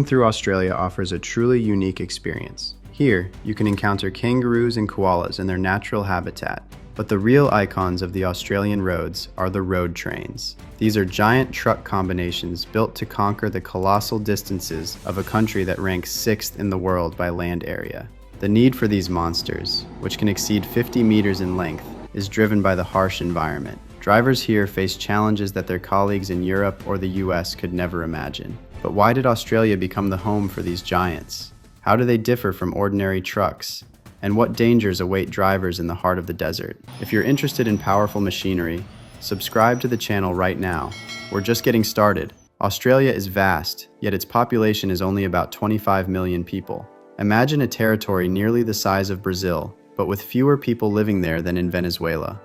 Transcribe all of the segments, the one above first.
Through Australia offers a truly unique experience. Here, you can encounter kangaroos and koalas in their natural habitat, but the real icons of the Australian roads are the road trains. These are giant truck combinations built to conquer the colossal distances of a country that ranks 6th in the world by land area. The need for these monsters, which can exceed 50 meters in length, is driven by the harsh environment. Drivers here face challenges that their colleagues in Europe or the US could never imagine. But why did Australia become the home for these giants? How do they differ from ordinary trucks? And what dangers await drivers in the heart of the desert? If you're interested in powerful machinery, subscribe to the channel right now. We're just getting started. Australia is vast, yet its population is only about 25 million people. Imagine a territory nearly the size of Brazil, but with fewer people living there than in Venezuela.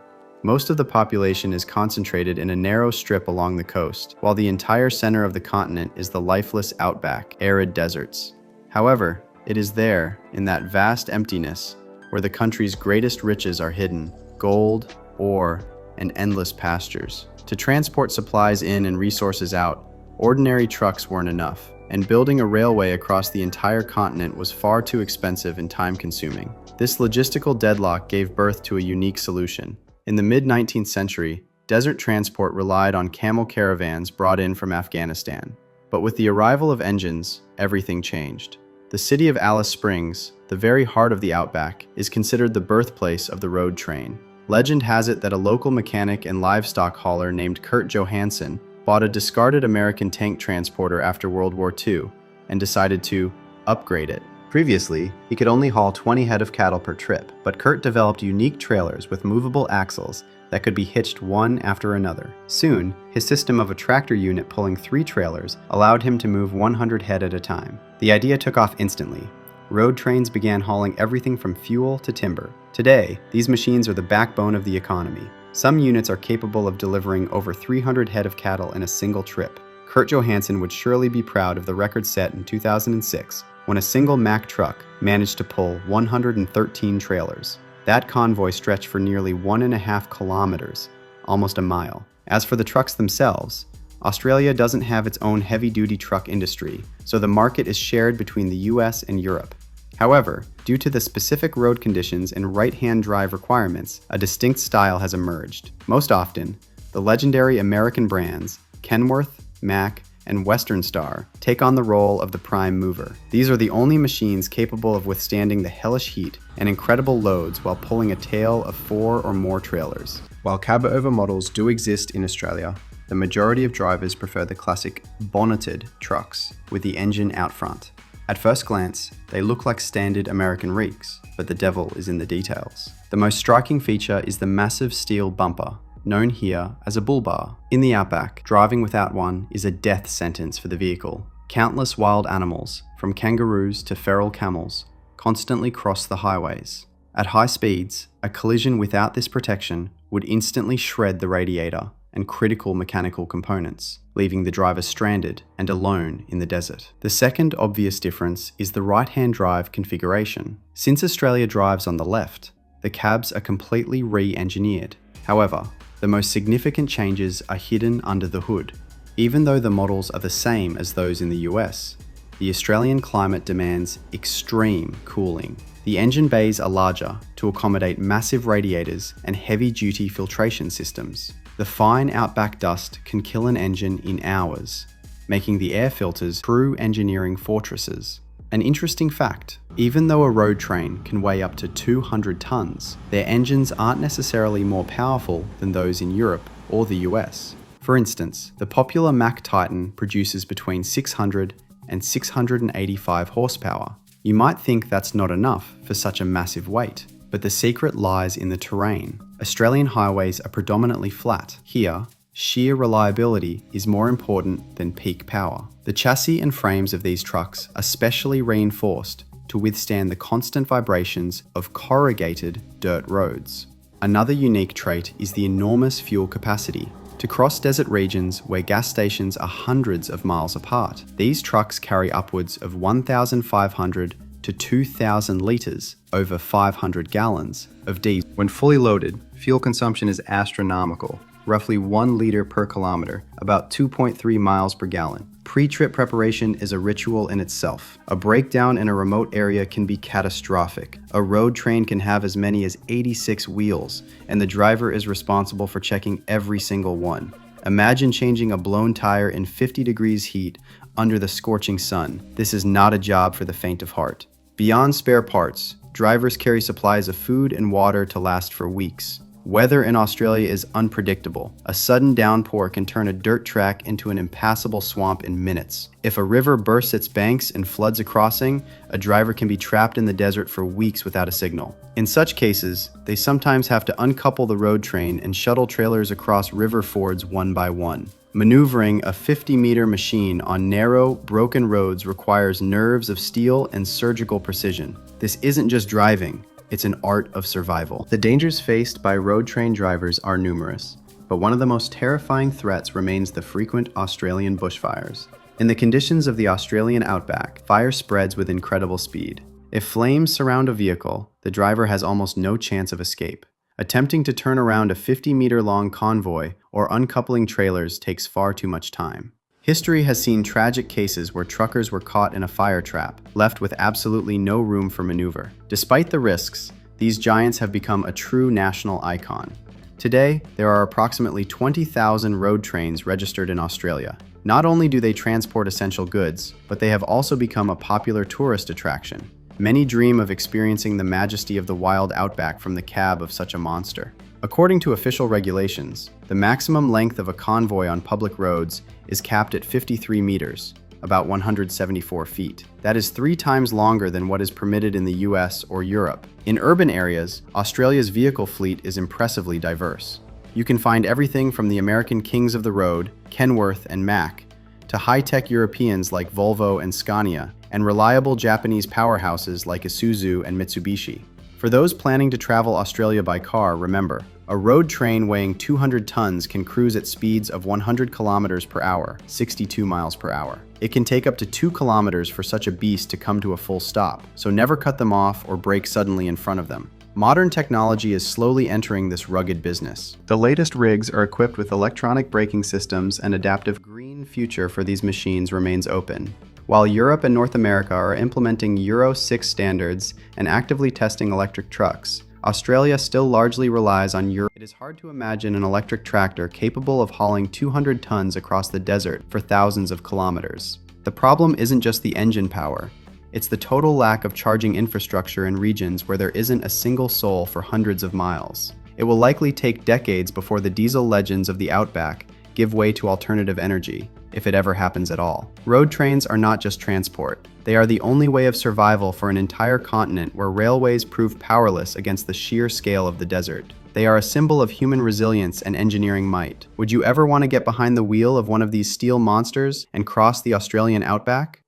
Most of the population is concentrated in a narrow strip along the coast, while the entire center of the continent is the lifeless outback, arid deserts. However, it is there, in that vast emptiness, where the country's greatest riches are hidden: gold, ore, and endless pastures. To transport supplies in and resources out, ordinary trucks weren't enough, and building a railway across the entire continent was far too expensive and time-consuming. This logistical deadlock gave birth to a unique solution. In the mid-19th century, desert transport relied on camel caravans brought in from Afghanistan. But with the arrival of engines, everything changed. The city of Alice Springs, the very heart of the outback, is considered the birthplace of the road train. Legend has it that a local mechanic and livestock hauler named Kurt Johansson bought a discarded American tank transporter after World War II and decided to upgrade it. Previously, he could only haul 20 head of cattle per trip, but Kurt developed unique trailers with movable axles that could be hitched one after another. Soon, his system of a tractor unit pulling 3 trailers allowed him to move 100 head at a time. The idea took off instantly. Road trains began hauling everything from fuel to timber. Today, these machines are the backbone of the economy. Some units are capable of delivering over 300 head of cattle in a single trip. Kurt Johansson would surely be proud of the record set in 2006 when a single Mack truck managed to pull 113 trailers. That convoy stretched for nearly 1.5 kilometers, almost a mile. As for the trucks themselves, Australia doesn't have its own heavy-duty truck industry, so the market is shared between the US and Europe. However, due to the specific road conditions and right-hand drive requirements, a distinct style has emerged. Most often, the legendary American brands Kenworth, Mack, and Western Star take on the role of the prime mover. These are the only machines capable of withstanding the hellish heat and incredible loads while pulling a tail of 4 or more trailers. While cab-over models do exist in Australia, the majority of drivers prefer the classic bonneted trucks with the engine out front. At first glance, they look like standard American rigs, but the devil is in the details. The most striking feature is the massive steel bumper, known here as a bull bar. In the outback, driving without one is a death sentence for the vehicle. Countless wild animals, from kangaroos to feral camels, constantly cross the highways. At high speeds, a collision without this protection would instantly shred the radiator and critical mechanical components, leaving the driver stranded and alone in the desert. The second obvious difference is the right-hand drive configuration. Since Australia drives on the left, the cabs are completely re-engineered. However, the most significant changes are hidden under the hood. Even though the models are the same as those in the US, the Australian climate demands extreme cooling. The engine bays are larger to accommodate massive radiators and heavy-duty filtration systems. The fine outback dust can kill an engine in hours, making the air filters true engineering fortresses. An interesting fact, even though a road train can weigh up to 200 tons, their engines aren't necessarily more powerful than those in Europe or the US. For instance, the popular Mack Titan produces between 600 and 685 horsepower. You might think that's not enough for such a massive weight, but the secret lies in the terrain. Australian highways are predominantly flat. Here, sheer reliability is more important than peak power. The chassis and frames of these trucks are specially reinforced to withstand the constant vibrations of corrugated dirt roads. Another unique trait is the enormous fuel capacity. To cross desert regions where gas stations are hundreds of miles apart, these trucks carry upwards of 1,500 to 2,000 litres, over 500 gallons, of diesel. When fully loaded, fuel consumption is astronomical, roughly 1 litre per kilometre, about 2.3 miles per gallon. Pre-trip preparation is a ritual in itself. A breakdown in a remote area can be catastrophic. A road train can have as many as 86 wheels, and the driver is responsible for checking every single one. Imagine changing a blown tire in 50 degrees heat under the scorching sun. This is not a job for the faint of heart. Beyond spare parts, drivers carry supplies of food and water to last for weeks. Weather in Australia is unpredictable. A sudden downpour can turn a dirt track into an impassable swamp in minutes. If a river bursts its banks and floods a crossing, a driver can be trapped in the desert for weeks without a signal. In such cases, they sometimes have to uncouple the road train and shuttle trailers across river fords one by one. Maneuvering a 50-meter machine on narrow, broken roads requires nerves of steel and surgical precision. This isn't just driving. It's an art of survival. The dangers faced by road train drivers are numerous, but one of the most terrifying threats remains the frequent Australian bushfires. In the conditions of the Australian outback, fire spreads with incredible speed. If flames surround a vehicle, the driver has almost no chance of escape. Attempting to turn around a 50-meter-long convoy or uncoupling trailers takes far too much time. History has seen tragic cases where truckers were caught in a fire trap, left with absolutely no room for maneuver. Despite the risks, these giants have become a true national icon. Today, there are approximately 20,000 road trains registered in Australia. Not only do they transport essential goods, but they have also become a popular tourist attraction. Many dream of experiencing the majesty of the wild outback from the cab of such a monster. According to official regulations, the maximum length of a convoy on public roads is capped at 53 meters, about 174 feet. That is 3 times longer than what is permitted in the US or Europe. In urban areas, Australia's vehicle fleet is impressively diverse. You can find everything from the American kings of the road, Kenworth and Mack, to high-tech Europeans like Volvo and Scania, and reliable Japanese powerhouses like Isuzu and Mitsubishi. For those planning to travel Australia by car, remember, a road train weighing 200 tons can cruise at speeds of 100 kilometers per hour, 62 miles per hour. It can take up to 2 kilometers for such a beast to come to a full stop, so never cut them off or brake suddenly in front of them. Modern technology is slowly entering this rugged business. The latest rigs are equipped with electronic braking systems, and adaptive green future for these machines remains open. While Europe and North America are implementing Euro 6 standards and actively testing electric trucks, Australia still largely relies on Europe. It is hard to imagine an electric tractor capable of hauling 200 tons across the desert for thousands of kilometers. The problem isn't just the engine power. It's the total lack of charging infrastructure in regions where there isn't a single soul for hundreds of miles. It will likely take decades before the diesel legends of the outback give way to alternative energy, if it ever happens at all. Road trains are not just transport. They are the only way of survival for an entire continent where railways prove powerless against the sheer scale of the desert. They are a symbol of human resilience and engineering might. Would you ever want to get behind the wheel of one of these steel monsters and cross the Australian outback?